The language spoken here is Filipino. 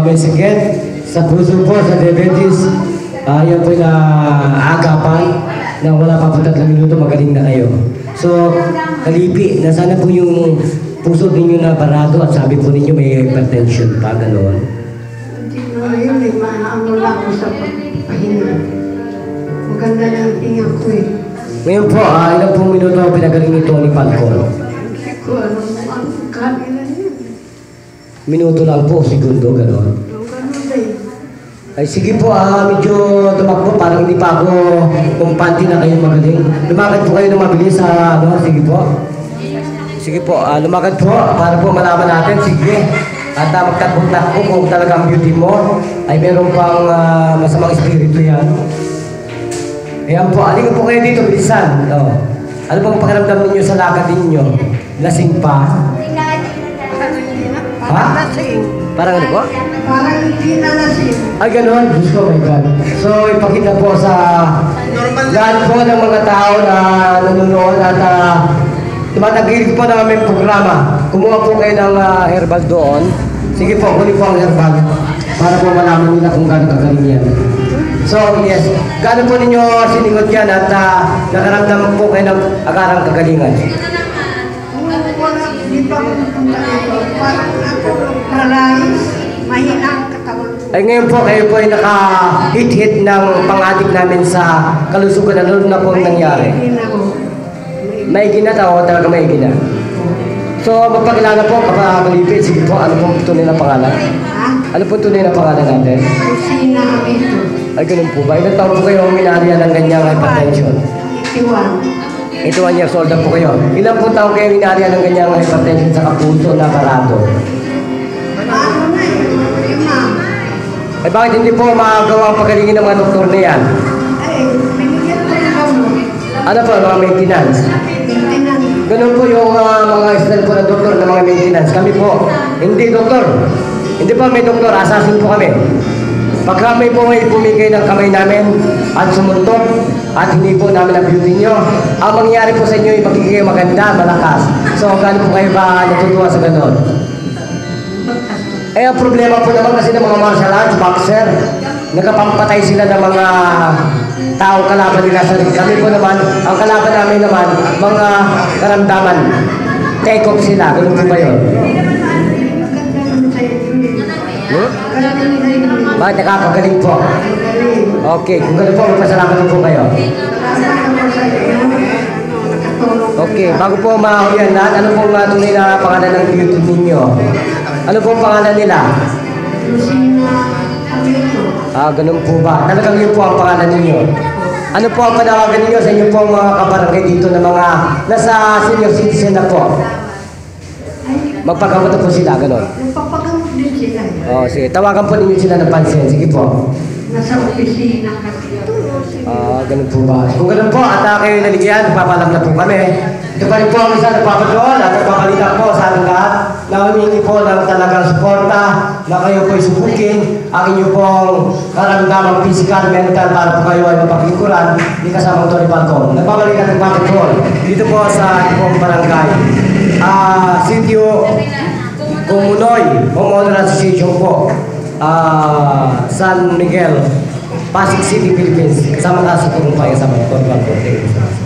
may sakit sa puso po, sa diabetes, yan po na agapan na wala pa po 3 minuto, magaling na kayo. So, kalipi, na sana po yung puso ninyo na barado at sabi po ninyo may hypertension pa, gano'n. Hindi na yun, maano lang ko sa pagpahinga. Maganda na ang hinga ko eh. Ngayon po, ilang pong minuto pinagaling ni Tony Falcon? Hindi ko alam ang kanila yun. Minuto lang po, segundo, gano'n. Yung ganun din. Ay sige po, medyo tumakbo, parang hindi pa ako kumpanti na kayo magaling. Lumakad po kayo ng mabilis sa sige po. Sige po, lumakad po para po malaman natin, sige. At magtakbo-takbo kung talagang beauty mo ay meron pang masamang espiritu yan. Ayan po, alin po kayo dito, bilisan. Ano pong pakiramdam ninyo sa lakad ninyo? Lasing pa? Ha? Parang ano po? Parang hindi na lasing. Ay, gano'n? Diyos ko, my God. So, ipakita po sa lahat po ng mga tao na nanonood at tumatagilid po ng aming programa. Kumuha po kayo ng herbal doon. Sige po, huli po ang herbal para po malaman nila kung gano'n kagaling yan. So, yes. Gano'n po ninyo siningot yan at nakaramdam po kayo ng agarang kagalingan. Hindi pa pupunta ito. Parang ako paralyze, mahina ang katawan ko. Ay ngayon po, kayo po ay naka-hit-hit ng pang-adik namin sa kalusugan. Ano na po nangyari? May gina o talaga may gina? So, magpakilala po, kapakalipit. Sige po, ano po tunay na pangalan? Ha? Ano po tunay na pangalan natin? Kusina ito. Ay, ganun po ba? Ilang taon po kayo minarya ng ganyang hypertension? 81. 81 years old na po kayo. Ilang po taon kayo minarya ng ganyang hypertension sa kapuso na parado? Paano na yun? Ma'am. Ay, bakit hindi po magagawa ang pagalingin ng mga doktor na yan? Ay, binigyan ko ng gamot. Ano po, mga maintenance? Maintenance. Ganun po yung mga style po ng doktor na mga maintenance. Kami po, hindi doktor. Hindi po may doktor, assassin po kami. Pag kami po may pumigay ng kamay namin at sumuntok at hindi po namin ang beauty nyo, ang mangyayari po sa inyo ay magiging maganda, malakas. So, gaano po kayo ba natutuwa sa ganun? Eh, ang problema po naman kasi ng mga martial arts, boxer, nagapampatay sila ng mga tao kalaban nila sa ring. Kami po naman, ang kalaban namin naman, mga karamdaman. Take off sila, ganun po ba yun? Bakit nakakagaling po? Okay, kung ganun po, magpasalamat po kayo. Okay, bago po mahuyan lahat, ano pong tunay na pangalan ng YouTube ninyo? Ano pong pangalan nila? Ganun po ba? Talagang yun po ang pangalan ninyo. Ano po ang panawagan ninyo sa inyo pong mga kabarangay dito na mga nasa senior citizen na po? Magpagamot na po sila, ganun. Magpapagamot din sila. Sige. Tawagan po ninyo sila ng pansin. Sige po. Nasa opisina kasi. Ganun po ba? Kung ganun po, at kayo naligyan, papalam na po kami. Ito pa rin po ang isa nagpapadoon at nagpapalitan po sa ating lahat na humingi po ng talagang suporta na kayo po'y subukin ang inyo pong karamdamang physical, mental para po kayo ay mapaglingkuran di kasamang Tony Falcon. Nagpapalitan ng papadoon dito po sa ibang barangay. Sitio Kumunoy, Homeowner Association po, San Miguel, Pasig City, Philippines. Kasama ka sa tulong pa sa mga Tony Falcon.